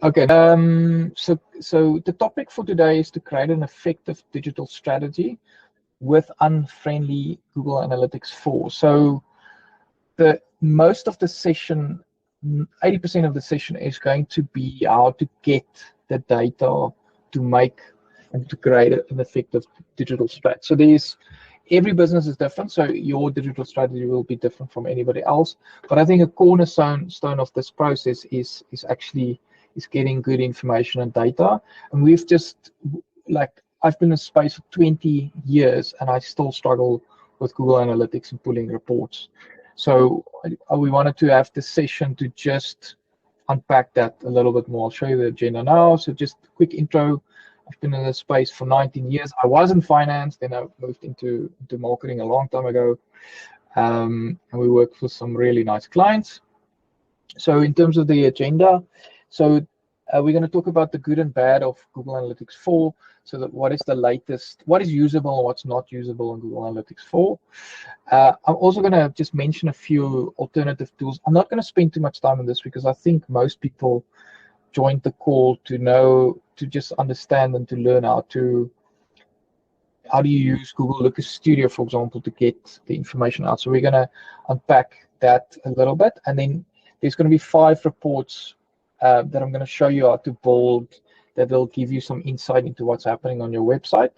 Okay. So the topic for today is to create an effective digital strategy with unfriendly Google Analytics 4. So the most of the session, 80% of the session is going to be how to get the data to make and to create an effective digital strategy. So every business is different, so your digital strategy will be different from anybody else. But I think a cornerstone of this process is getting good information and data. And we've just, like, I've been in space for 20 years and I still struggle with Google Analytics and pulling reports. So we wanted to have this session to just unpack that a little bit more. I'll show you the agenda now. So just a quick intro. I've been in this space for 19 years. I was in finance, then I moved into marketing a long time ago. And we worked for some really nice clients. So in terms of the agenda, so we're going to talk about the good and bad of Google Analytics 4. So that what is the latest, what is usable and what's not usable in Google Analytics 4. I'm also going to just mention a few alternative tools. I'm not going to spend too much time on this because I think most people joined the call to just understand and to learn how do you use Google Looker Studio, for example, to get the information out. So we're going to unpack that a little bit. And then there's going to be 5 reports that I'm going to show you how to build that will give you some insight into what's happening on your website.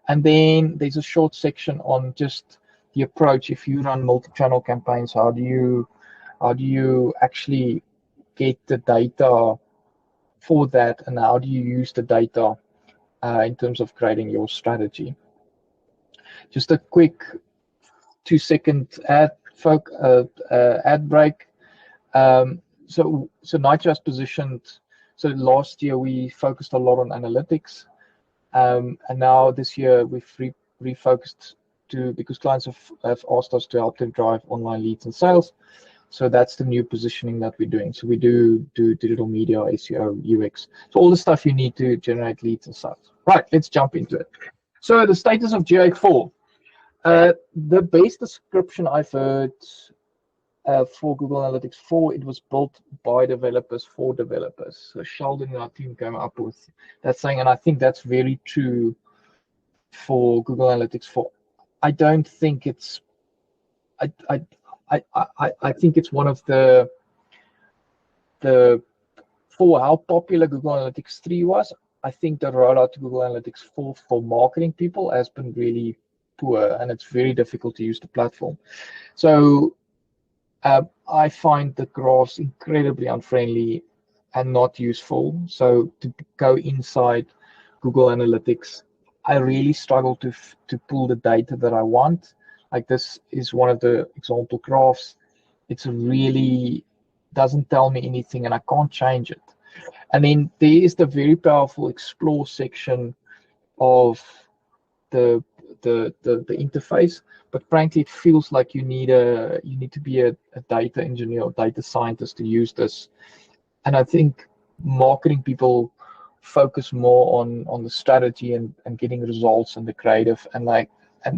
And then there's a short section on just the approach. If you run multi-channel campaigns, how do you actually get the data for that, and how do you use the data in terms of creating your strategy? Just a quick 2-second ad break. So NightJarr's positioned. So last year we focused a lot on analytics, and now this year we've refocused because clients have asked us to help them drive online leads and sales. So that's the new positioning that we're doing. So we do digital media, SEO, UX, so all the stuff you need to generate leads and sales. Right, let's jump into it. So the status of GA4. The base description I've heard for Google Analytics 4, it was built by developers for developers. So Sheldon and our team came up with that saying, and I think that's very true for Google Analytics 4. I don't think it's. I think it's one of the for how popular Google Analytics 3 was. I think the rollout to Google Analytics 4 for marketing people has been really poor, and it's very difficult to use the platform. So I find the graphs incredibly unfriendly and not useful. So to go inside Google Analytics, I really struggle to pull the data that I want. Like, this is one of the example graphs. It's really doesn't tell me anything, and I can't change it. And then there is the very powerful explore section of the interface, but frankly it feels like you need to be a data engineer or data scientist to use this. And I think marketing people focus more on the strategy and getting results and the creative, and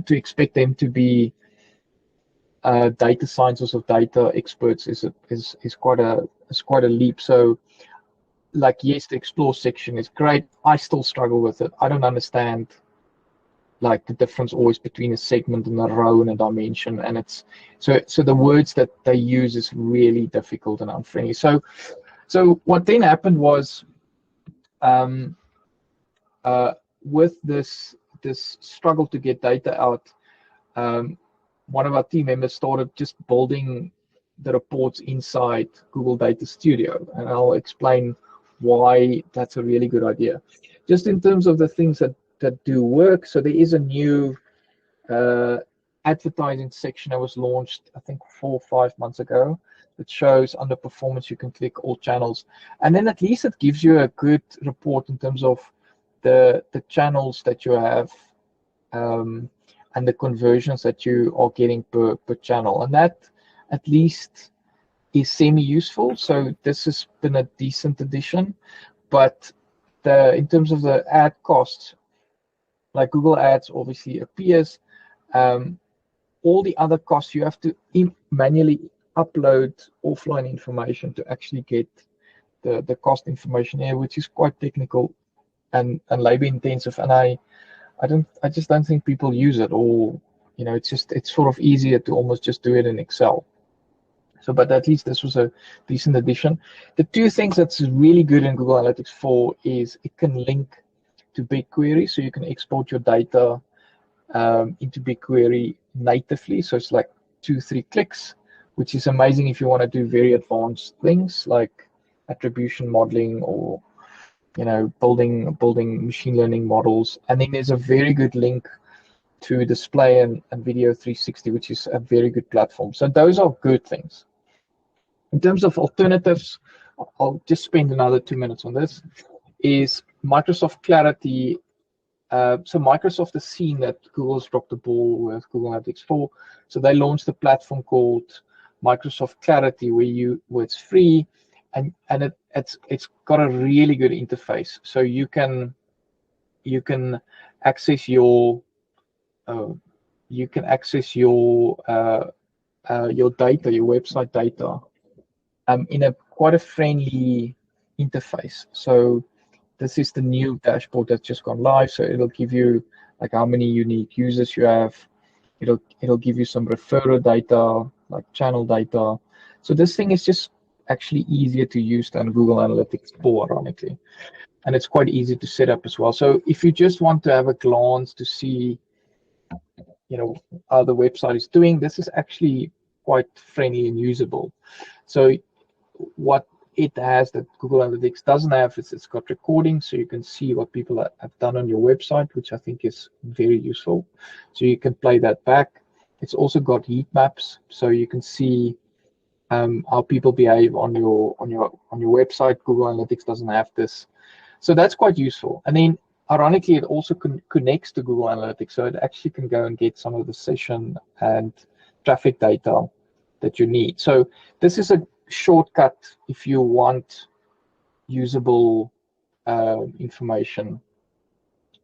to expect them to be data scientists or data experts is quite a leap. So, like, yes, the explore section is great. I still struggle with it. I don't understand, like, the difference always between a segment and a row and a dimension, and it's so the words that they use is really difficult and unfriendly. So what then happened was, with this struggle to get data out, one of our team members started just building the reports inside Google Data Studio, and I'll explain why that's a really good idea. Just in terms of the things that do work, so there is a new advertising section that was launched, I think 4 or 5 months ago. It shows under performance you can click all channels, and then at least it gives you a good report in terms of the channels that you have, and the conversions that you are getting per channel, and that at least is semi-useful. So this has been a decent addition, but in terms of the ad costs, like Google Ads obviously appears, all the other costs you have to manually upload offline information to actually get the cost information here, which is quite technical and labor intensive, and I just don't think people use it, or it's sort of easier to almost just do it in Excel. So, but at least this was a decent addition. The two things that's really good in Google Analytics 4 is it can link to BigQuery, so you can export your data into BigQuery natively. So it's like 2-3 clicks, which is amazing if you want to do very advanced things like attribution modeling, or building machine learning models. And then there's a very good link to Display and Video 360, which is a very good platform. So those are good things. In terms of alternatives, I'll just spend another 2 minutes on this, is Microsoft Clarity. So Microsoft has seen that Google's dropped the ball with Google Analytics 4. So they launched a platform called Microsoft Clarity where it's free, and it's got a really good interface. So you can access your data, your website data, in a quite a friendly interface. So this is the new dashboard that's just gone live. So it'll give you like how many unique users you have. It'll give you some referrer data, like channel data. So this thing is just actually easier to use than Google Analytics 4, ironically. And it's quite easy to set up as well. So if you just want to have a glance to see, how the website is doing, this is actually quite friendly and usable. So what it has that Google Analytics doesn't have is it's got recording, so you can see what people have done on your website, which I think is very useful. So you can play that back. It's also got heat maps, so you can see how people behave on your website. Google Analytics doesn't have this, so that's quite useful. And then ironically, it also connects to Google Analytics, so it actually can go and get some of the session and traffic data that you need. So this is a shortcut if you want usable information,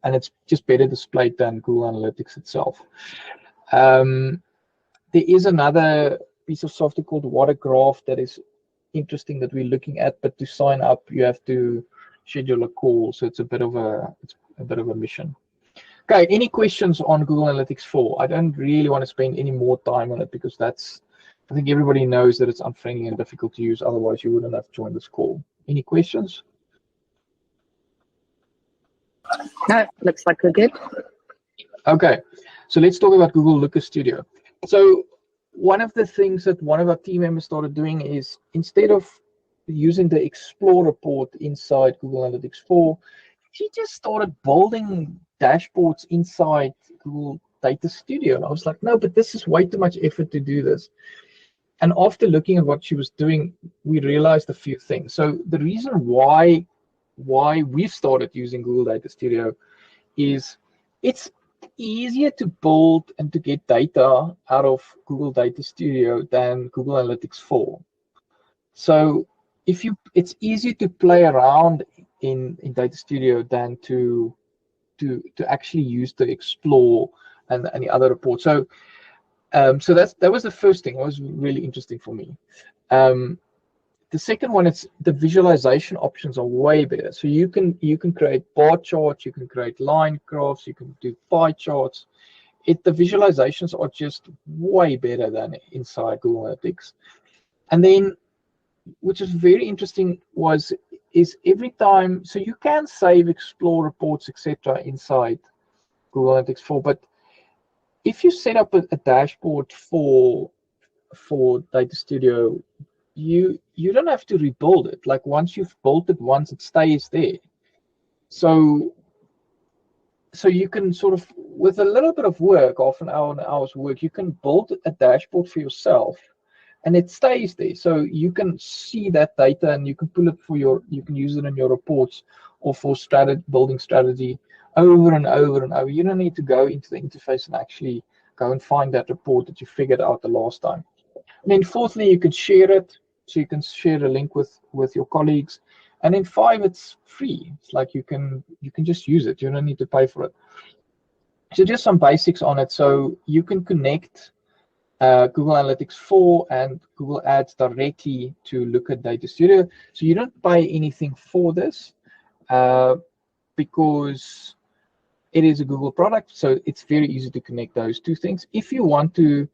and it's just better displayed than Google Analytics itself. There is another piece of software called Watergraph that is interesting that we're looking at, but to sign up you have to schedule a call, so it's a bit of a mission. Okay, any questions on Google Analytics 4? I don't really want to spend any more time on it because I think everybody knows that it's unfriendly and difficult to use, otherwise you wouldn't have joined this call. Any questions? No, looks like we're good. Okay, so let's talk about Google Looker Studio. So one of the things that one of our team members started doing is, instead of using the Explore report inside Google Analytics 4, she just started building dashboards inside Google Data Studio. And I was like, no, but this is way too much effort to do this. And after looking at what she was doing, we realized a few things. So the reason why we've started using Google Data Studio is it's easier to build and to get data out of Google Data Studio than Google Analytics 4. So it's easier to play around in Data Studio than to actually use the Explore and the other reports. So that was the first thing. It was really interesting for me. The second one is the visualization options are way better. So you can create bar charts, you can create line graphs, you can do pie charts. The visualizations are just way better than inside Google Analytics. And then, which is very interesting, is every time, so you can save, explore reports, etc. inside Google Analytics 4, but if you set up a dashboard for Data Studio, you don't have to rebuild it. Like once you've built it once, it stays there. So you can sort of, with a little bit of work, half an hour, an hour's work, you can build a dashboard for yourself, and it stays there. So you can see that data, and you can pull it you can use it in your reports or for building strategy over and over and over. You don't need to go into the interface and actually go and find that report that you figured out the last time. And then fourthly, you can share it. So you can share a link with your colleagues. And then 5, it's free. It's like you can just use it. You don't need to pay for it. So just some basics on it. So you can connect Google Analytics 4 and Google Ads directly to look at Data Studio. So you don't pay anything for this because it is a Google product, so it's very easy to connect those two things. If you want to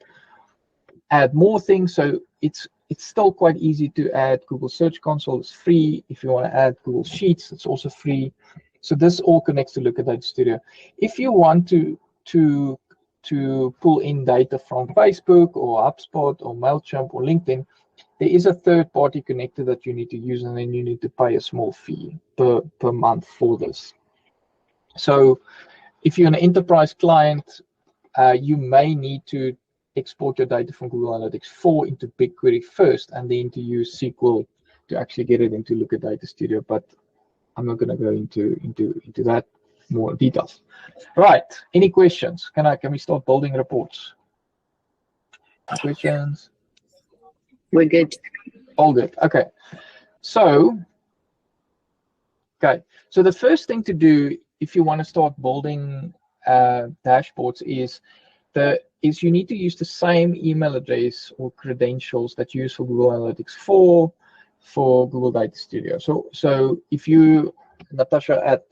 add more things, so it's still quite easy to add. Google Search Console is free. If you want to add Google Sheets, it's also free. So this all connects to Look at Data Studio. If you want to pull in data from Facebook or HubSpot or MailChimp or LinkedIn, there is a third-party connector that you need to use, and then you need to pay a small fee per month for this. So if you're an enterprise client, you may need to export your data from Google Analytics 4 into BigQuery first, and then to use SQL to actually get it into Look at Data Studio. But I'm not going to go into that more details. Right? Any questions? Can we start building reports? Any questions? We're good. All good. Okay. So the first thing to do if you want to start building dashboards is you need to use the same email address or credentials that you use for Google Analytics 4 for Google Data Studio. So if you, Natasha at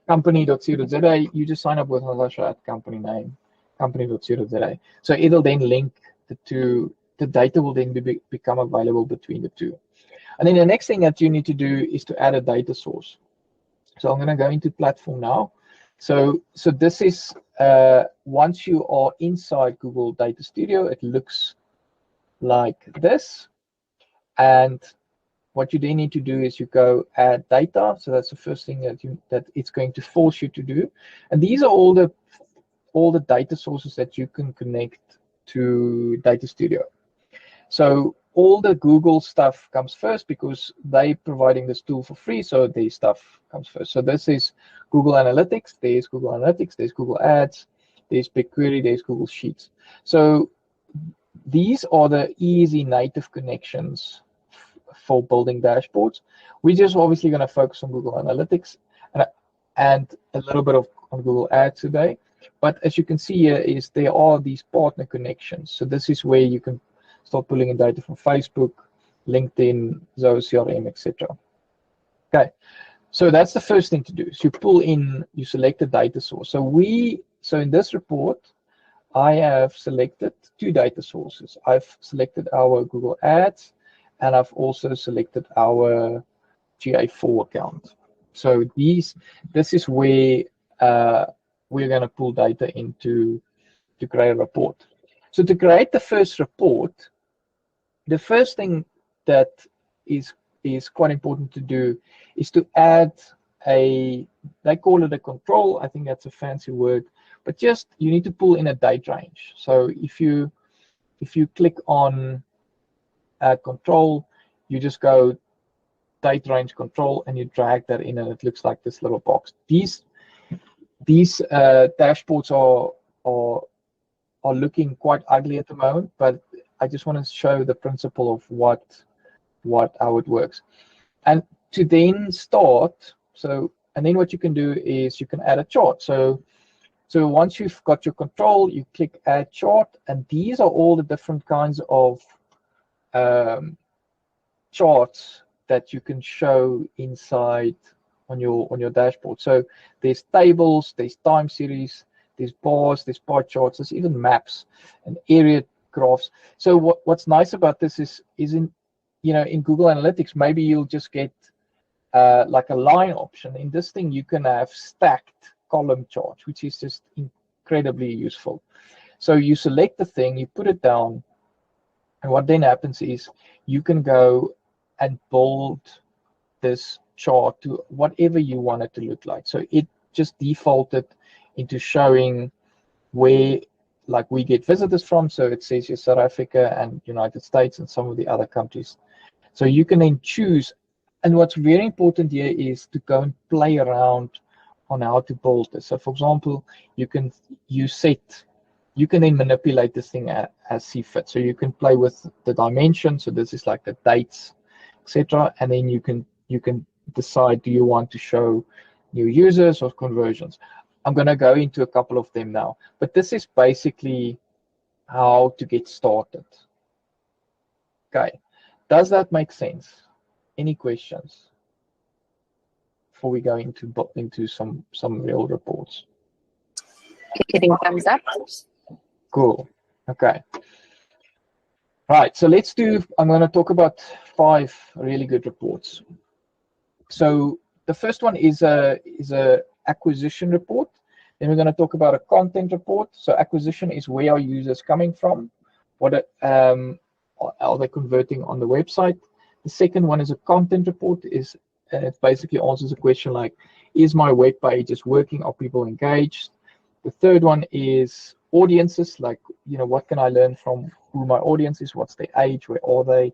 company.co.za, you just sign up with Natasha at company name, company.co.za. So it'll then link the two. The data will then become available between the two. And then the next thing that you need to do is to add a data source. So I'm going to go into platform now. So this is once you are inside Google Data Studio, it looks like this. And what you then need to do is you go add data. So that's the first thing that it's going to force you to do. And these are all the data sources that you can connect to Data Studio. So all the Google stuff comes first because they're providing this tool for free, so their stuff comes first. So this is Google Analytics, there's Google Analytics, there's Google Ads, there's BigQuery, there's Google Sheets. So these are the easy native connections for building dashboards. We're just obviously going to focus on Google Analytics and a little bit on Google Ads today. But as you can see here, there are these partner connections. So this is where you can start pulling in data from Facebook, LinkedIn, Zoho CRM, etc. Okay, so that's the first thing to do. So you pull in, you select a data source. So in this report, I have selected two data sources. I've selected our Google Ads, and I've also selected our GA4 account. So this is where we're going to pull data into to create a report. So to create the first report, the first thing that is quite important to do is to add they call it a control. I think that's a fancy word, but just you need to pull in a date range. So if you click on add control, you just go date range control and you drag that in, and it looks like this little box. These dashboards are looking quite ugly at the moment, but I just want to show the principle of how it works. And to then start, and then what you can do is you can add a chart. So once you've got your control, you click add chart, and these are all the different kinds of charts that you can show inside on your dashboard. So there's tables, there's time series, there's bars, there's bar charts, there's even maps and area graphs. So what's nice about this is in Google Analytics, maybe you'll just get like a line option. In this thing, you can have stacked column charts, which is just incredibly useful. So you select the thing, you put it down, and what then happens is you can go and build this chart to whatever you want it to look like. So it just defaulted into showing where we get visitors from. So it says here South Africa and United States and some of the other countries. So you can then choose. And what's very important here is to go and play around on how to build this. So for example, you can then manipulate this thing as see fit. So you can play with the dimensions. So this is like the dates, etc. And then you can decide, do you want to show new users or conversions? I'm going to go into a couple of them now, but this is basically how to get started. Okay, does that make sense? Any questions before we go into some real reports? Getting thumbs up. Cool. Okay. Right. So let's do. I'm going to talk about 5 really good reports. So the first one is a acquisition report. Then we're going to talk about a content report. So acquisition is where are users coming from? What are they converting on the website? The second one is a content report. It basically answers a question like, is my web page is working? Are people engaged? The third one is audiences, like, what can I learn from who my audience is? What's their age? Where are they?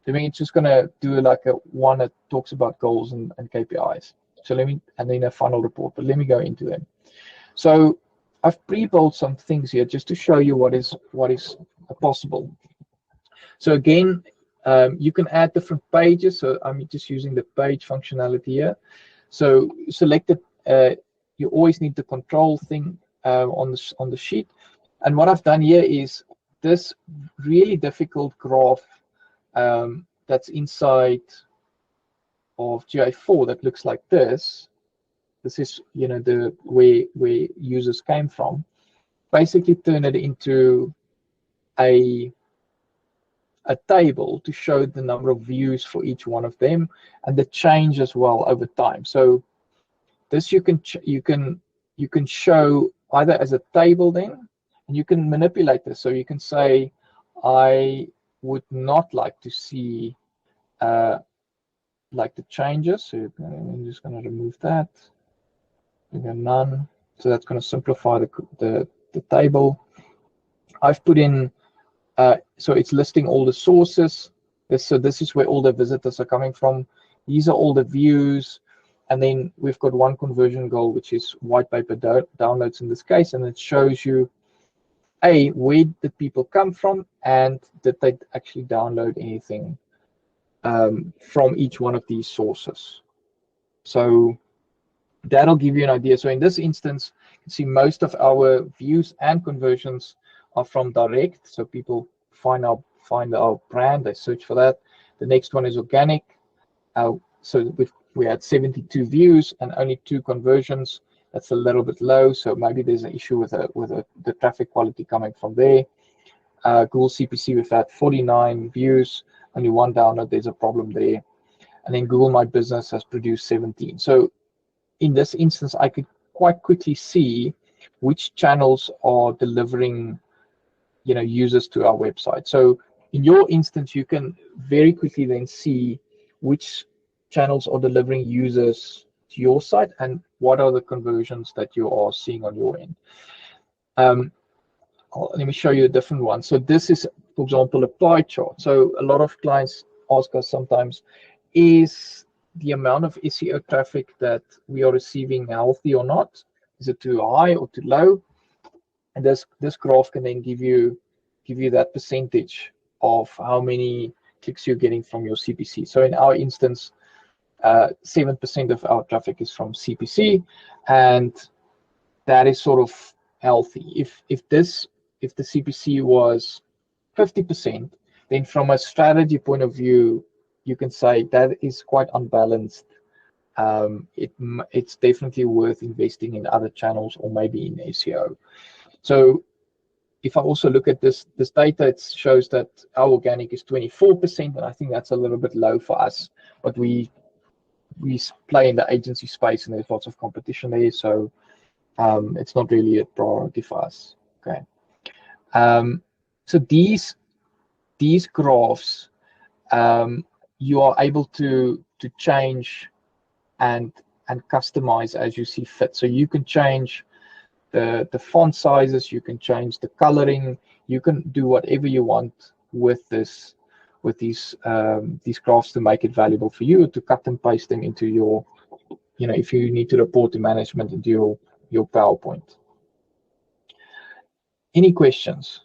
Then it's just going to do like a one that talks about goals and KPIs. So and then a funnel report, but let me go into them. So I've pre-built some things here just to show you what is possible. So again, you can add different pages. So I'm just using the page functionality here. So select it. You always need the control thing on the sheet. And what I've done here is this really difficult graph that's inside of GA4 that looks like this. This is the where users came from. Basically turn it into a table to show the number of views for each one of them and the change as well over time. So this you can show either as a table then, and you can manipulate this. So you can say, I would not like to see like the changes. So I'm just going to remove that. None. So that's going to simplify the table. I've put in so it's listing all the sources. So this is where all the visitors are coming from. These are all the views. And then we've got one conversion goal, which is white paper downloads in this case. And it shows you, where did people come from and did they actually download anything from each one of these sources. So that'll give you an idea. So in this instance, you can see most of our views and conversions are from direct. So people find our brand, they search for that. The next one is organic. So we had 72 views and only 2 conversions. That's a little bit low. So maybe there's an issue with the traffic quality coming from there. Google CPC, we've had 49 views, only 1 download. There's a problem there. And then Google My Business has produced 17. So in this instance, I could quite quickly see which channels are delivering, users to our website. So in your instance, you can very quickly then see which channels are delivering users to your site and what are the conversions that you are seeing on your end. Let me show you a different one. So this is, for example, a pie chart. So a lot of clients ask us sometimes, is the amount of SEO traffic that we are receiving healthy or not? Is it too high or too low? And this graph can then give you that percentage of how many clicks you're getting from your CPC. So in our instance, 7% of our traffic is from CPC, and that is sort of healthy. If the CPC was 50%, then from a strategy point of view, you can say that is quite unbalanced. It's definitely worth investing in other channels or maybe in SEO. So if I also look at this data, it shows that our organic is 24%, and I think that's a little bit low for us. But we play in the agency space, and there's lots of competition there, so it's not really a priority for us. Okay. So these graphs, you are able to change and customize as you see fit. So you can change the font sizes, you can change the coloring, you can do whatever you want with these graphs to make it valuable for you, to cut and paste them into your, if you need to report to management, into your PowerPoint. Any questions?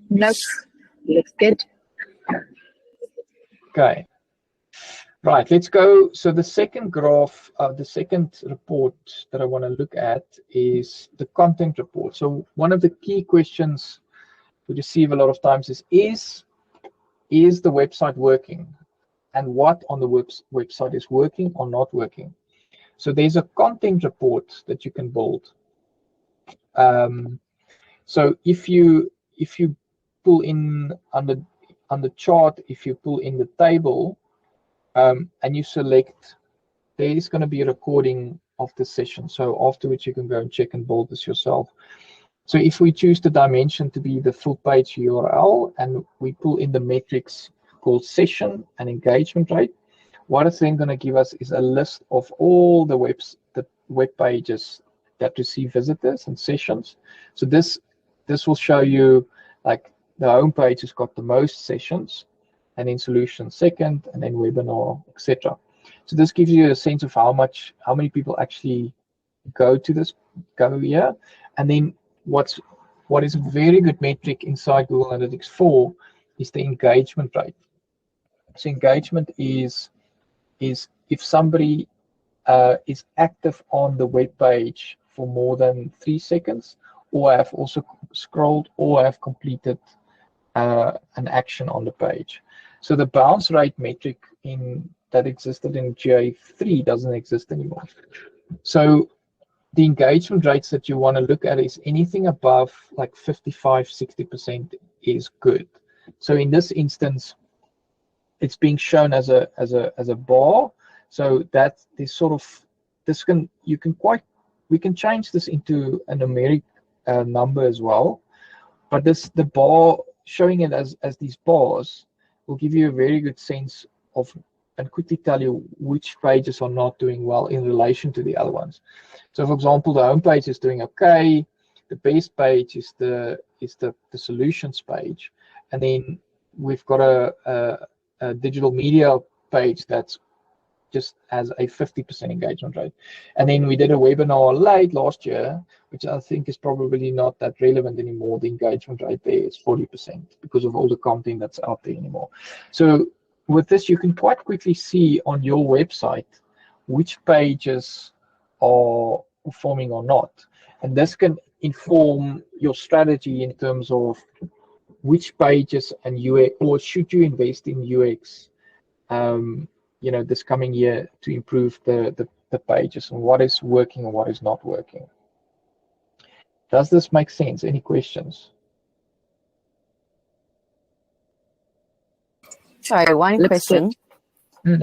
Nope. Looks good. Okay. Right, let's go. So the second graph, the second report that I want to look at is the content report. So one of the key questions we receive a lot of times is the website working? And what on the website is working or not working? So there's a content report that you can build. So if you pull in on the chart, if you pull in the table, and you select, there is going to be a recording of the session. So afterwards you can go and check and build this yourself. So if we choose the dimension to be the full page URL, and we pull in the metrics called session and engagement rate, what it's then going to give us is a list of all the web pages that receive visitors and sessions. So this will show you, like, the home page has got the most sessions, and then solution second, and then webinar, etc. So this gives you a sense of how many people actually go here. And then what is a very good metric inside Google Analytics 4 is the engagement rate. So engagement is if somebody is active on the web page for more than 3 seconds, or have also scrolled or have completed an action on the page. So the bounce rate metric that existed in GA4 doesn't exist anymore. So the engagement rates that you want to look at is anything above like 55-60% is good. So in this instance, it's being shown as a bar. So that is sort of, we can change this into a numeric number as well. But the bar, showing it as these bars, will give you a very good sense of, and quickly tell you which pages are not doing well in relation to the other ones. So for example, the home page is doing okay. The best page is the solutions page, and then we've got a digital media page that's just has a 50% engagement rate. And then we did a webinar late last year, which I think is probably not that relevant anymore. The engagement rate there is 40% because of all the content that's out there anymore. So with this, you can quite quickly see on your website which pages are performing or not. And this can inform your strategy in terms of which pages and UX, or should you invest in UX this coming year to improve the pages, and what is working and what is not working. Does this make sense? Any questions? Sorry, one question.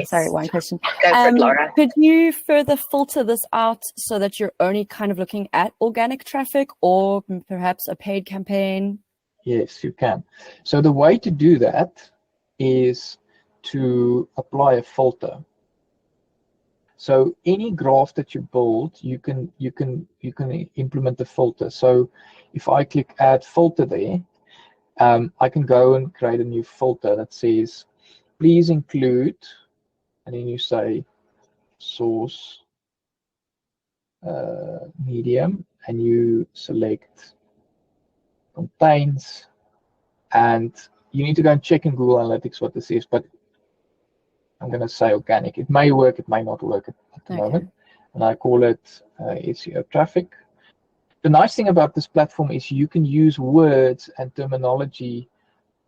Sorry, one question. Go for it, Laura. Could you further filter this out so that you're only kind of looking at organic traffic or perhaps a paid campaign? Yes, you can. So the way to do that is to apply a filter. So any graph that you build, you can implement the filter. So if I click add filter there, I can go and create a new filter that says, please include, and then you say source medium, and you select contains, and you need to go and check in Google Analytics what this is, but I'm going to say organic. It may work, it may not work at the moment. And I call it SEO traffic. The nice thing about this platform is you can use words and terminology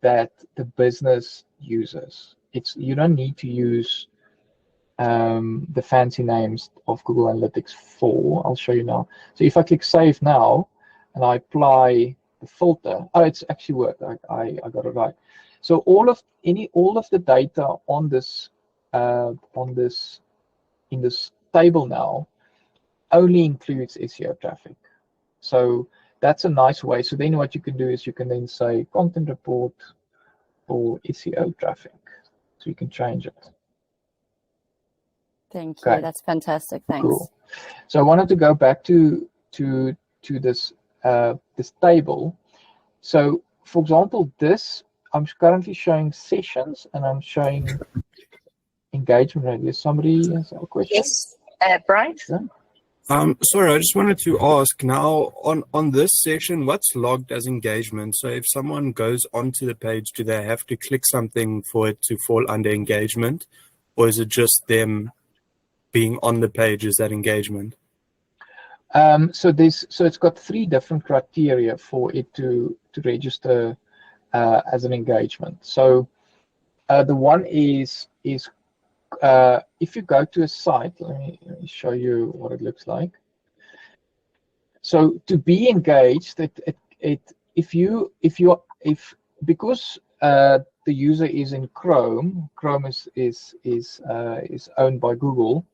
that the business uses. You don't need to use the fancy names of Google Analytics 4. I'll show you now. So if I click save now and I apply the filter, it's actually worked. I got it right. So all of the data on this in this table now only includes SEO traffic. So that's a nice way. So then what you can do is you can then say content report for SEO traffic. So you can change it. Thank you. That's fantastic. Thanks. Cool. So I wanted to go back to this this table. So for example, I'm currently showing sessions and I'm showing engagement rate. Is somebody has a question? Yes, Brian. Yeah? Sorry, I just wanted to ask now on this section, what's logged as engagement? So if someone goes onto the page, do they have to click something for it to fall under engagement, or is it just them being on the page? Is that engagement? So it's got 3 different criteria for it to register as an engagement. So the one is if you go to a site, let me show you what it looks like. So to be engaged, because the user is in Chrome is owned by Google.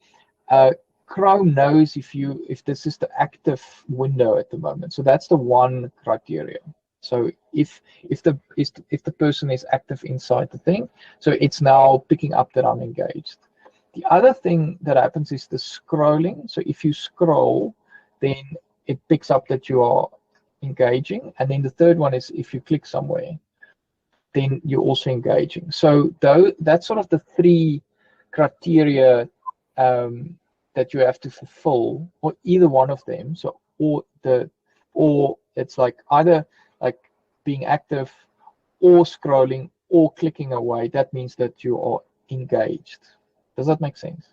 Chrome knows if this is the active window at the moment. So that's the one criteria. So if the person is active inside the thing, so it's now picking up that I'm engaged. The other thing that happens is the scrolling. So if you scroll, then it picks up that you are engaging. And then the third one is if you click somewhere, then you're also engaging. So that's sort of the 3 criteria that you have to fulfill, or either one of them. So or it's like either like being active or scrolling or clicking away. That means that you are engaged. Does that make sense?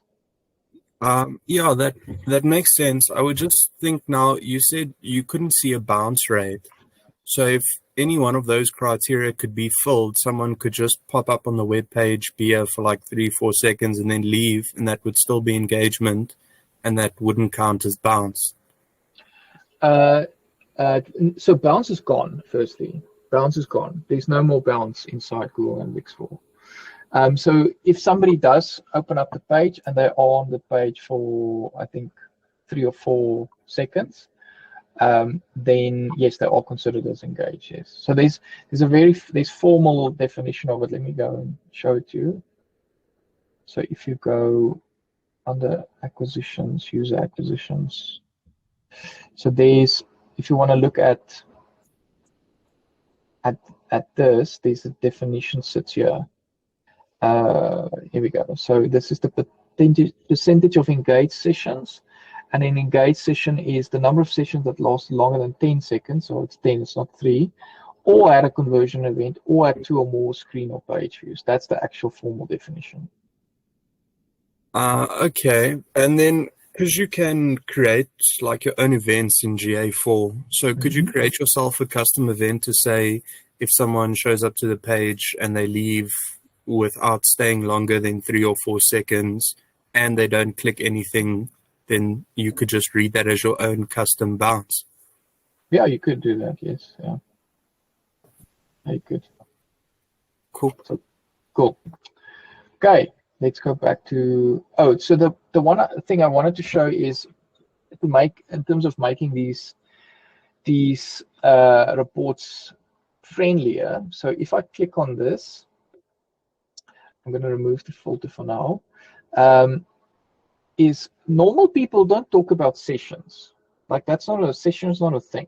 Yeah, that makes sense. I would just think now, you said you couldn't see a bounce rate. So if any one of those criteria could be filled, someone could just pop up on the web page, be here for like 3-4 seconds and then leave, and that would still be engagement, and that wouldn't count as bounce. So bounce is gone, firstly. Bounce is gone. There's no more bounce inside Google Analytics 4. So if somebody does open up the page and they're on the page for, I think, 3 or 4 seconds, then yes, they are considered as engaged. Yes. So there's formal definition of it. Let me go and show it to you. So if you go under acquisitions, user acquisitions. So if you want to look at this, there's a definition sits here. Here we go. So this is the percentage of engaged sessions. And an engaged session is the number of sessions that last longer than 10 seconds. So it's 10, it's not 3. Or at a conversion event, or at 2 or more screen or page views. That's the actual formal definition. Okay. And then, because you can create like your own events in GA4, so could you create yourself a custom event to say if someone shows up to the page and they leave without staying longer than 3 or 4 seconds and they don't click anything, then you could just read that as your own custom bounce? Yeah, you could do that, yes. Yeah, you could. Cool. So, cool. Okay. Let's go back to, so the one thing I wanted to show is to make, in terms of making these reports friendlier. So if I click on this, I'm going to remove the filter for now, is normal people don't talk about sessions. Like that's not a session, is not a thing.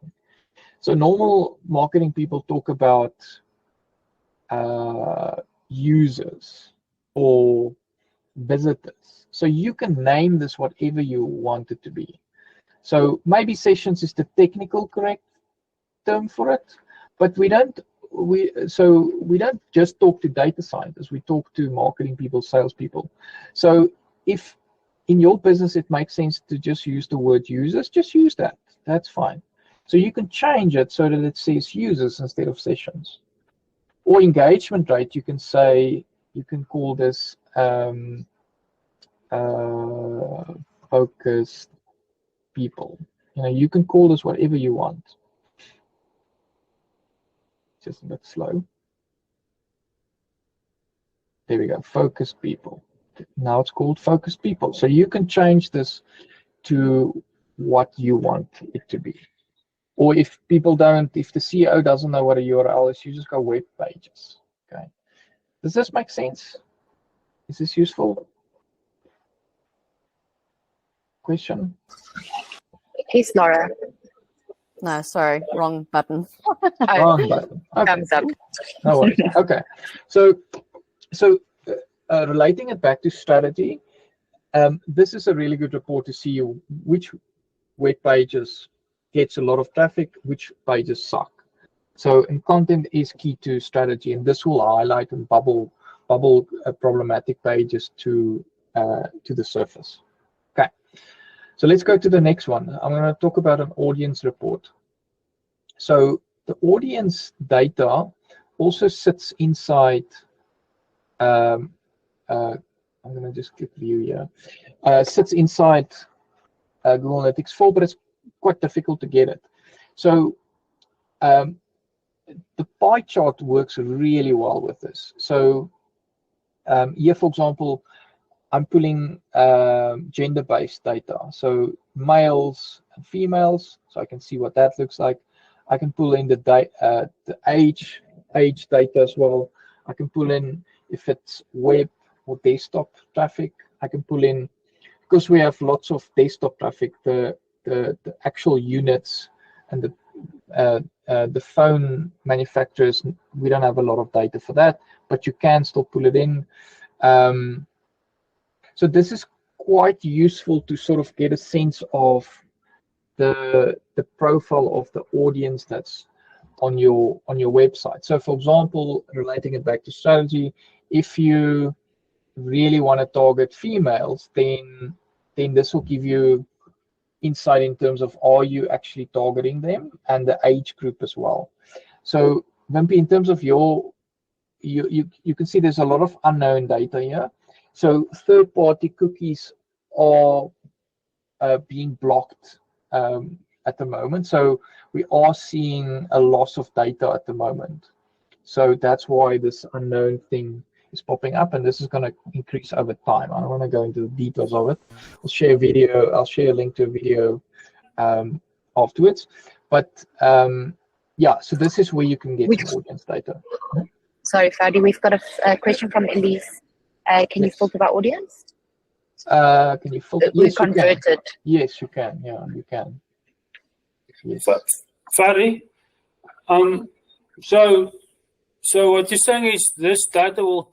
So normal marketing people talk about users or visitors. So you can name this whatever you want it to be. So maybe sessions is the technical correct term for it, but we don't just talk to data scientists, we talk to marketing people, salespeople. So if in your business it makes sense to just use the word users, just use that. That's fine. So you can change it so that it says users instead of sessions. Or engagement rate, you can say, you can call this focused people. You can call this whatever you want. Just a bit slow. There we go, focused people. Now it's called focused people. So you can change this to what you want it to be. Or if the CEO doesn't know what a URL is, you just go web pages. Okay. Does this make sense? Is this useful? Question? Here's Laura. No, sorry, wrong button. Wrong button. Okay. Thumbs up. No worries. Okay. So relating it back to strategy, this is a really good report to see which web pages gets a lot of traffic, which pages suck. So, and content is key to strategy, and this will highlight and bubble bubble problematic pages to the surface. Okay, so let's go to the next one. I'm going to talk about an audience report. So the audience data also sits inside. I'm going to just click view here. Sits inside Google Analytics 4, but it's quite difficult to get it. So the pie chart works really well with this. So here, for example, I'm pulling gender-based data. So males and females, so I can see what that looks like. I can pull in the age data as well. I can pull in if it's web or desktop traffic. I can pull in, because we have lots of desktop traffic, the actual units and the phone manufacturers, we don't have a lot of data for that, but you can still pull it in. So this is quite useful to sort of get a sense of the profile of the audience that's on your website. So for example, relating it back to strategy, if you really want to target females, then this will give you insight in terms of, are you actually targeting them, and the age group as well. So Wimpy, in terms of you can see there's a lot of unknown data here. So third-party cookies are being blocked at the moment. So we are seeing a loss of data at the moment. So that's why this unknown thing is popping up, and this is going to increase over time. I don't want to go into the details of it. I'll share a video. I'll share a link to a video afterwards. But yeah, so this is where you can get some audience data. Sorry, Fadi, we've got a question from Elise. Can you filter by audience? Can you filter? We converted. Yes, you can. Yeah, you can. Yes. Fadi, so what you're saying is this data will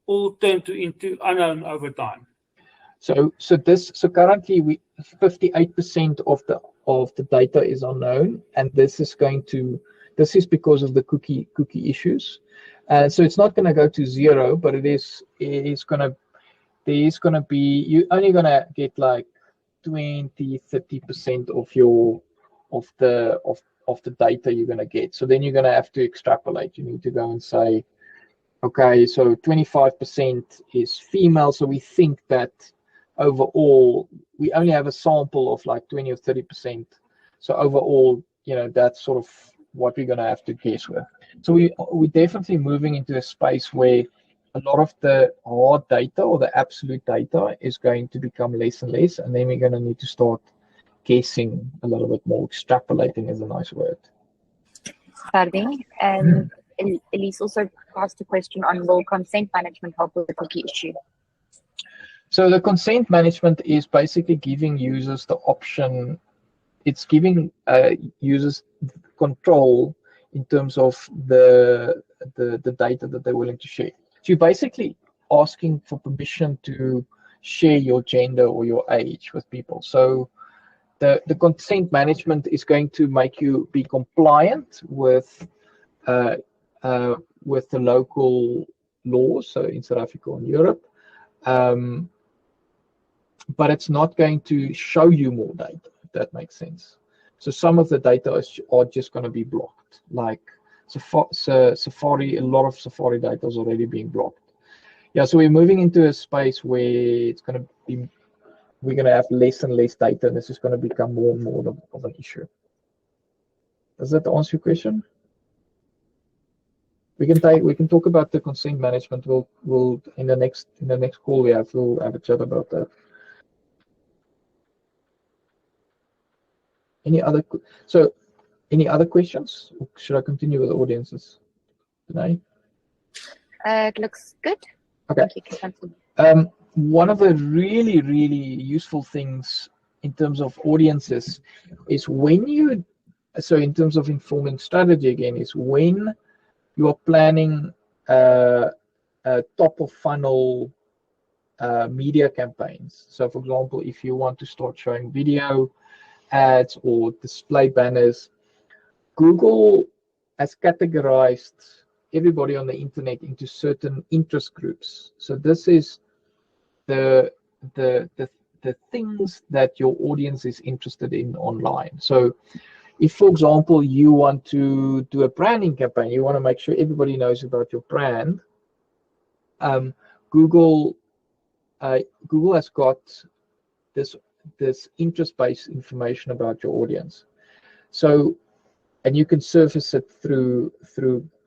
all turn into unknown over time. So currently 58% of the data is unknown, and this is because of the cookie issues. So it's not going to go to zero, but there's going to be, you're only going to get like 20-30% of the data you're going to get. So then you're going to have to extrapolate. You need to go and say, okay, so 25% is female. So we think that overall, we only have a sample of like 20 or 30%. So overall, that's sort of what we're going to have to guess with. So we're definitely moving into a space where a lot of the hard data or the absolute data is going to become less and less, and then we're going to need to start guessing a little bit more. Extrapolating is a nice word. Fadi, and Elise also asked a question on, will consent management help with the cookie issue? So the consent management is basically giving users the option. It's giving users control in terms of the data that they're willing to share. So you're basically asking for permission to share your gender or your age with people. So the consent management is going to make you be compliant with the local laws, so in South Africa and Europe, but it's not going to show you more data, if that makes sense. So some of the data are just going to be blocked, like Safari. A lot of Safari data is already being blocked. Yeah, so we're moving into a space where it's going to be, we're going to have less and less data, and this is going to become more and more of an issue. Does that answer your question? We can talk about the consent management. We'll in the next call we'll have a chat about that. Any other questions? Or should I continue with the audiences today? It looks good. Okay. You can continue. One of the really useful things in terms of audiences is in terms of informing strategy again, is when you are planning top of funnel media campaigns. So for example, if you want to start showing video ads or display banners, Google has categorized everybody on the internet into certain interest groups. So this is the things that your audience is interested in online. So if, for example, you want to do a branding campaign, you want to make sure everybody knows about your brand, Google has got this interest-based information about your audience. So, and you can surface it through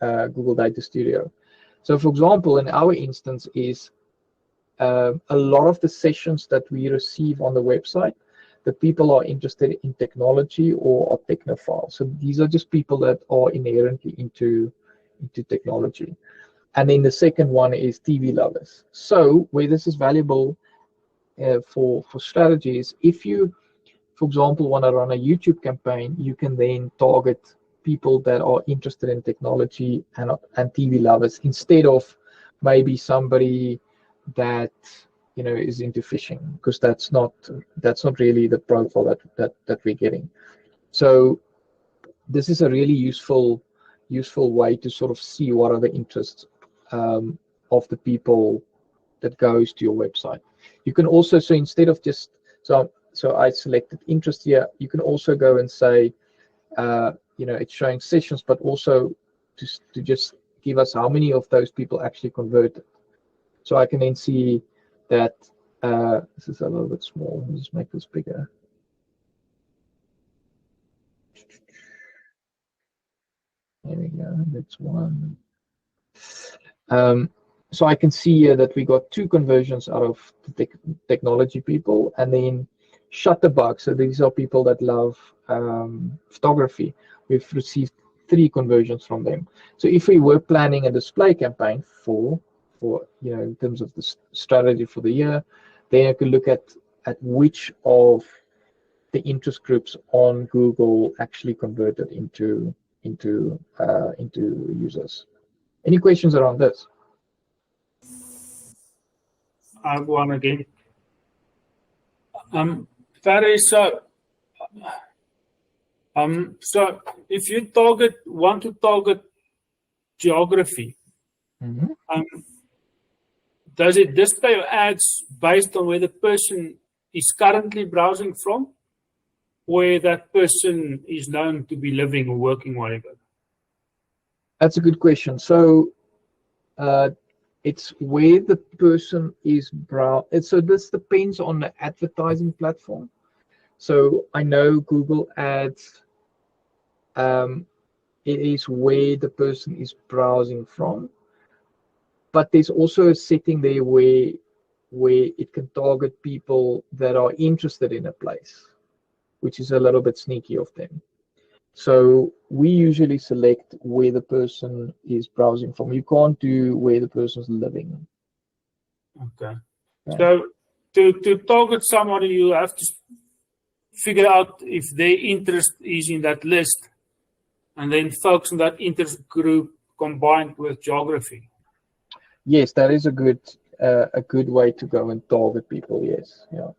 Google Data Studio. So, for example, in our instance is a lot of the sessions that we receive on the website, the people are interested in technology or are technophiles. So these are just people that are inherently into technology. And then the second one is TV lovers. So where this is valuable for strategies, if you, for example, want to run a YouTube campaign, you can then target people that are interested in technology and TV lovers instead of maybe somebody that is into fishing, because that's not really the profile that we're getting. So this is a really useful way to sort of see what are the interests of the people that goes to your website. You can also, so instead of just so I selected interest here, you can also go and say it's showing sessions, but also to just give us how many of those people actually converted. So I can then see that this is a little bit small. Let's just make this bigger. There we go. That's one. So I can see here that we got 2 conversions out of the technology people, and then Shutterbug. So these are people that love photography. We've received 3 conversions from them. So if we were planning a display campaign for in terms of the strategy for the year, then you can look at which of the interest groups on Google actually converted into users. Any questions around this? I have one again. Ferry, so if you want to target geography, does it display your ads based on where the person is currently browsing from, where that person is known to be living or working, whatever? That's a good question. So it's where the person is browsing. So this depends on the advertising platform. So I know Google Ads, it is where the person is browsing from, but there's also a setting there where it can target people that are interested in a place, which is a little bit sneaky of them. So we usually select where the person is browsing from. You can't do where the person's living. Okay. So to target somebody, you have to figure out if their interest is in that list, and then focus on that interest group combined with geography. Yes, that is a good way to go and target people. Yes, yeah.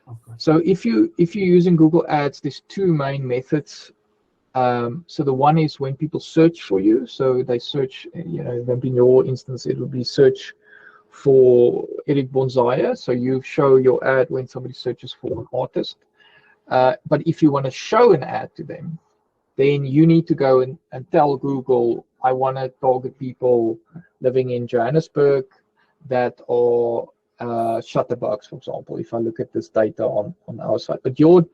Okay. So if you're using Google Ads, there's 2 main methods. So the one is when people search for you. So they search, in your instance, it would be search for Eric Bonsaya. So you show your ad when somebody searches for an artist. But if you want to show an ad to them, then you need to go and tell Google, I want to target people living in Johannesburg that are shutterbugs, for example, if I look at this data on our side. But your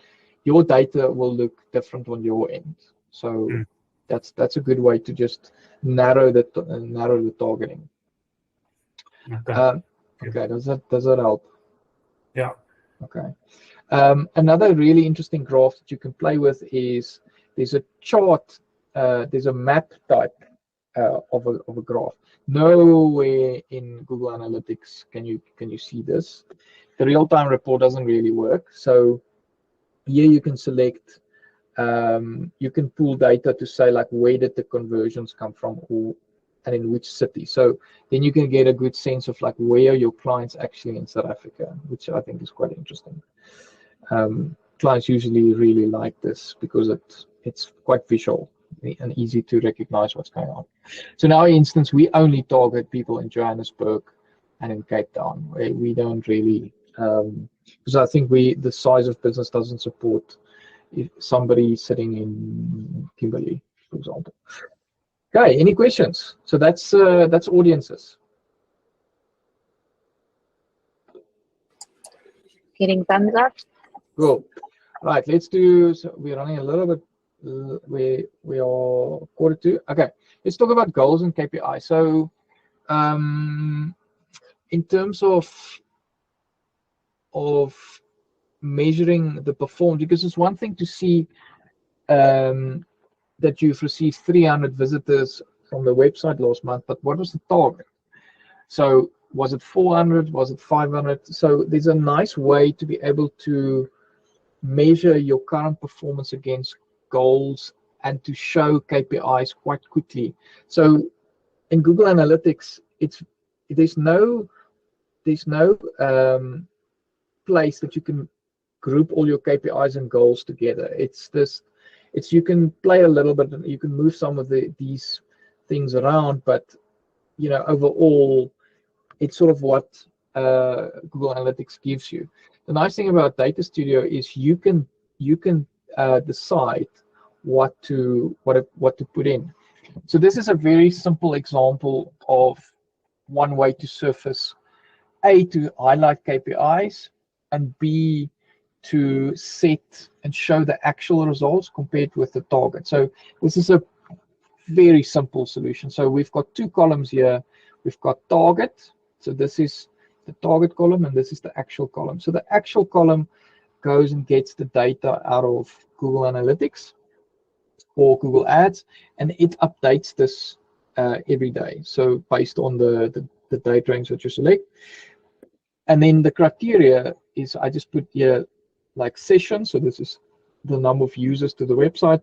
data will look different on your end. So that's a good way to just narrow the targeting. Okay. Okay. Does that help? Yeah. Okay. Another really interesting graph that you can play with is there's a chart, there's a map type of a graph. Nowhere in Google Analytics can you see this. The real-time report doesn't really work. So here you can select, you can pull data to say like where did the conversions come from, and in which city. So then you can get a good sense of like where your clients actually in South Africa, which I think is quite interesting. Clients usually really like this because it's quite visual. and easy to recognize what's going on. So in our instance, we only target people in Johannesburg and in Cape Town. We don't really, because I think the size of business doesn't support somebody sitting in Kimberley, for example. Okay, any questions? So that's audiences. Getting thumbs up. Cool. Right, let's do. So we're running a little bit. We are 1:45. Okay, let's talk about goals and KPI. So, in terms of measuring the performance, because it's one thing to see that you've received 300 visitors from the website last month, but what was the target? So was it 400? Was it 500? So there's a nice way to be able to measure your current performance against goals and to show KPIs quite quickly. So in Google Analytics, there's no place that you can group all your KPIs and goals together. You can play a little bit, you can move some of these things around, but overall, it's sort of what Google Analytics gives you. The nice thing about Data Studio is you can decide what to put in. So this is a very simple example of one way to surface A, to highlight KPIs, and B, to set and show the actual results compared with the target. So this is a very simple solution. So we've got two columns here. We've got target. So this is the target column, and this is the actual column. So the actual column goes and gets the data out of Google Analytics or Google Ads, and it updates this every day. So based on the date range that you select. And then the criteria is, I just put here like sessions. So this is the number of users to the website.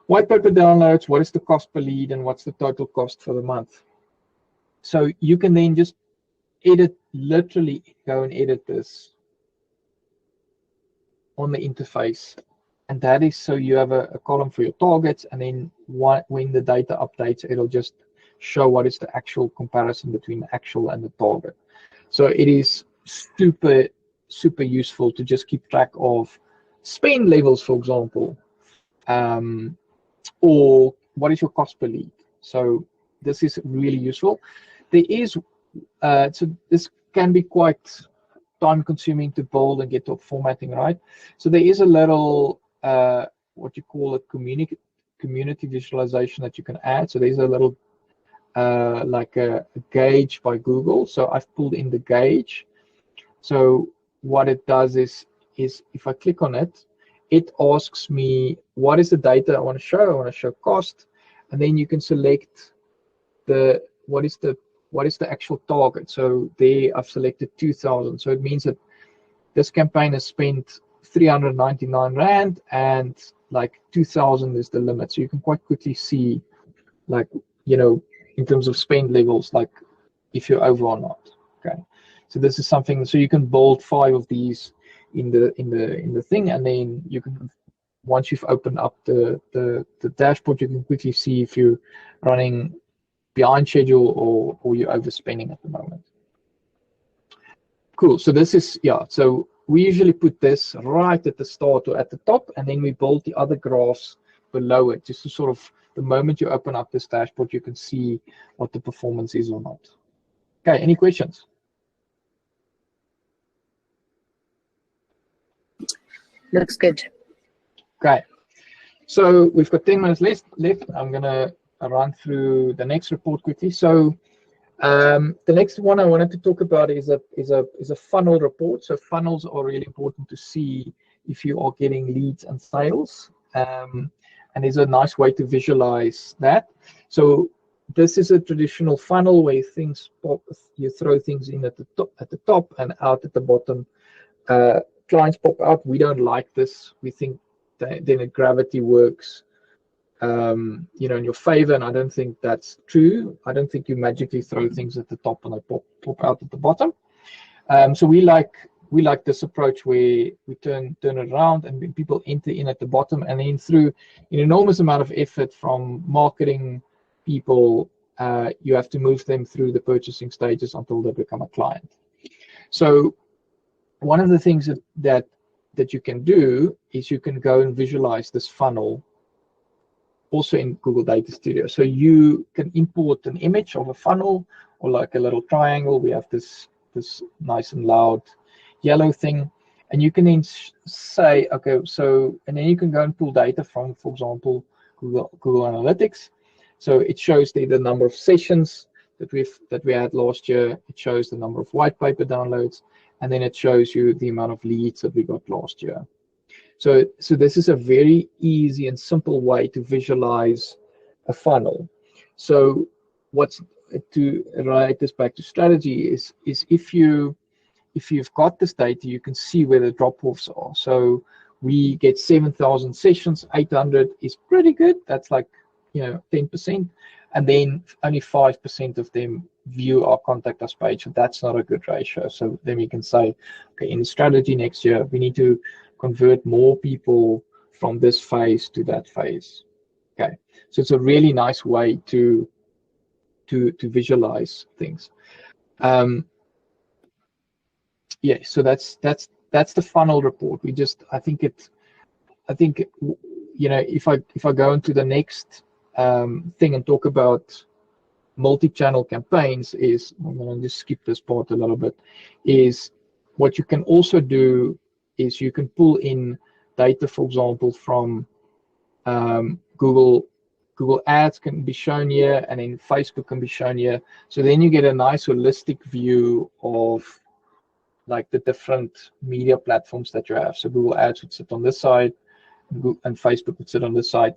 White paper downloads, what is the cost per lead, and what's the total cost for the month. So you can then just literally go and edit this on the interface. And that is so you have a column for your targets, and then when the data updates, it'll just show what is the actual comparison between the actual and the target. So it is super, super useful to just keep track of spend levels, for example, or what is your cost per lead. So this is really useful. There is, so this can be quite time consuming to build and get the formatting right. So there is a little, what you call a community visualization that you can add. So there's a little, like a gauge by Google. So I've pulled in the gauge. So what it does is if I click on it, it asks me what is the data I want to show. I want to show cost, and then you can select what is the actual target. So there I've selected 2,000. So it means that this campaign has spent 399 Rand, and like 2,000 is the limit. So you can quite quickly see, like, in terms of spend levels, like if you're over or not. Okay, so this is something. So you can build 5 of these in the thing, and then you can, once you've opened up the dashboard, you can quickly see if you're running behind schedule or you're overspending at the moment. Cool. So this is, so we usually put this right at the start or at the top, and then we build the other graphs below it, just to sort of, the moment you open up this dashboard, you can see what the performance is or not. Okay, any questions? Looks good. Okay, so we've got 10 minutes left. I'm gonna run through the next report quickly. So the next one I wanted to talk about is a funnel report. So funnels are really important to see if you are getting leads and sales. And there's a nice way to visualize that. So this is a traditional funnel where things pop, you throw things in at the top and out at the bottom. Clients pop out. We don't like this. We think that then gravity works, in your favor, and I don't think that's true. I don't think you magically throw things at the top and they pop out at the bottom. So we like we like this approach where we turn it around and when people enter in at the bottom, and then through an enormous amount of effort from marketing people, you have to move them through the purchasing stages until they become a client. So one of the things that you can do is you can go and visualize this funnel also in Google Data Studio. So you can import an image of a funnel or like a little triangle. We have this nice and loud yellow thing, and you can then say, okay, so, and then you can go and pull data from, for example, Google Analytics. So it shows the number of sessions that we had last year. It shows the number of white paper downloads, and then it shows you the amount of leads that we got last year. So this is a very easy and simple way to visualize a funnel. So what's to write this back to strategy is if you've got this data, you can see where the drop-offs are. So we get 7,000 sessions, 800 is pretty good. That's like 10%, and then only 5% of them view our contact us page. So that's not a good ratio. So then we can say, okay, in the strategy next year, we need to convert more people from this phase to that phase. Okay, so it's a really nice way to visualize things. Yeah, so that's the funnel report. I think if I go into the next thing and talk about multi-channel campaigns, is I'm going to just skip this part a little bit, is what you can also do is you can pull in data, for example, from Google Ads can be shown here, and then Facebook can be shown here. So then you get a nice holistic view of like the different media platforms that you have. So Google Ads would sit on this side, and Facebook would sit on this side.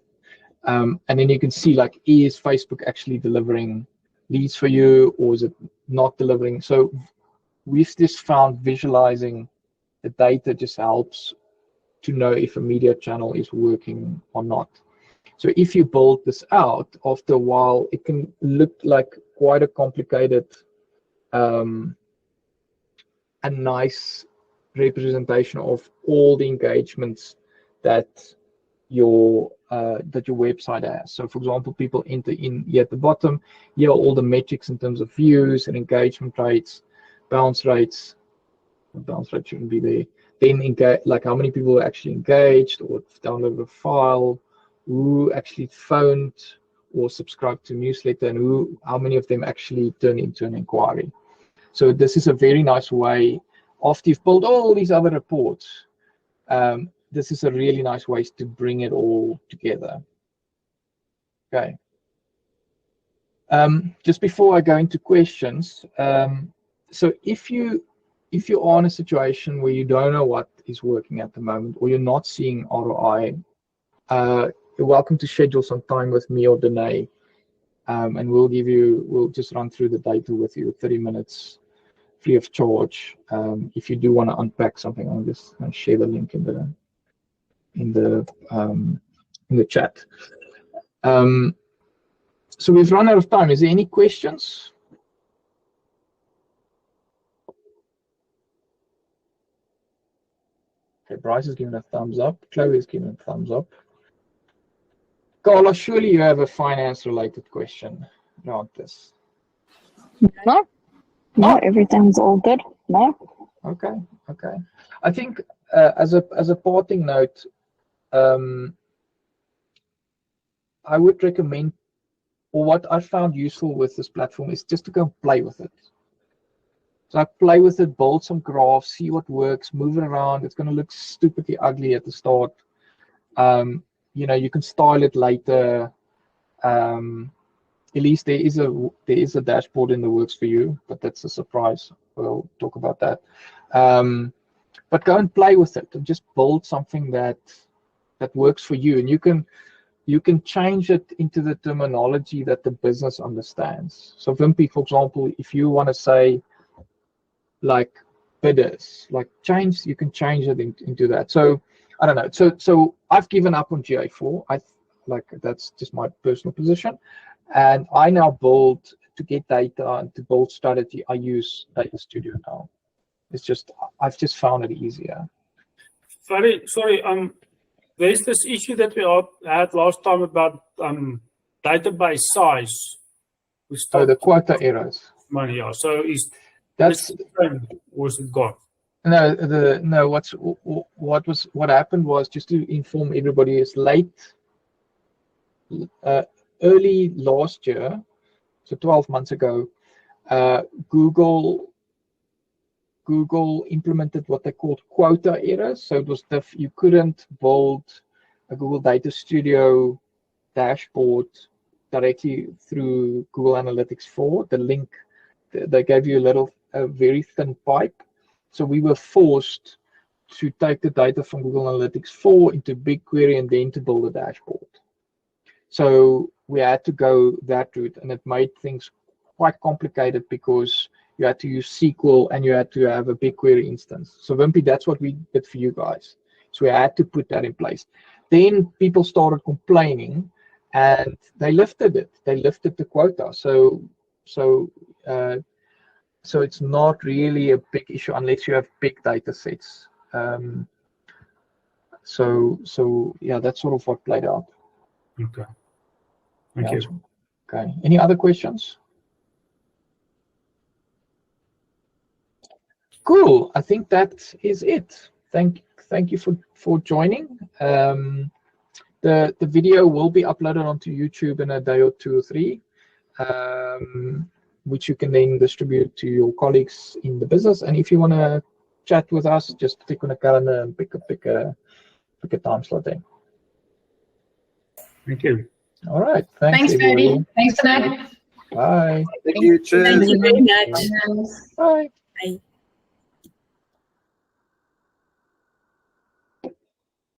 And then you can see, like, is Facebook actually delivering leads for you, or is it not delivering? So we've just found visualizing the data just helps to know if a media channel is working or not. So if you build this out, after a while, it can look like quite a complicated, a nice representation of all the engagements that your website has. So for example, people enter in here at the bottom, here are all the metrics in terms of views and engagement rates, bounce rates. Bounce rate shouldn't be there. Then like how many people are actually engaged or downloaded a file, who actually phoned or subscribed to newsletter, and how many of them actually turn into an inquiry. So this is a very nice way, after you've pulled all these other reports, this is a really nice way to bring it all together. Okay. Just before I go into questions, so if you are in a situation where you don't know what is working at the moment, or you're not seeing ROI, you're welcome to schedule some time with me or Danae, and we'll just run through the data with you, 30 minutes free of charge. If you do want to unpack something, I'll just share the link in the chat. So we've run out of time. Is there any questions? Okay, Bryce is giving a thumbs up. Chloe is giving a thumbs up. Carla, surely you have a finance-related question around this. No, everything's all good. No. Okay. I think as a parting note, I would recommend, or what I found useful with this platform, is just to go and play with it. So I play with it, build some graphs, see what works, move it around. It's going to look stupidly ugly at the start. You can style it later. At least there is a dashboard in the works for you, but that's a surprise. We'll talk about that. But go and play with it and just build something that works for you, and you can change it into the terminology that the business understands. So Wimpy, for example, if you want to say like bidders, you can change it into that. So I don't know. So I've given up on GA4. That's just my personal position, and I now build to get data and to build strategy. I use Data Studio now. It's just I've just found it easier. Sorry. There's this issue that we had last time about database size. The quota errors. Money, yeah. So was it gone? No. What happened was, just to inform everybody, is early last year, so 12 months ago, Google implemented what they called quota errors. So it was you couldn't build a Google Data Studio dashboard directly through Google Analytics 4. The link, they gave you a very thin pipe. So we were forced to take the data from Google Analytics 4 into BigQuery and then to build a dashboard. So we had to go that route, and it made things quite complicated because you had to use SQL and you had to have a BigQuery instance. So Wimpy, that's what we did for you guys. So we had to put that in place. Then people started complaining, and they lifted it. They lifted the quota. So it's not really a big issue unless you have big data sets. So yeah, that's sort of what played out. Okay. Thank you. Okay. Any other questions? Cool. I think that is it. Thank you for joining. The video will be uploaded onto YouTube in a day or 2 or 3, which you can then distribute to your colleagues in the business. And if you want to chat with us, just click on a calendar and pick a time slot there. Thank you. All right. Thanks, Ferdy. Thanks, Nat. Bye. Thank you. Cheers. Thank you very much. Bye.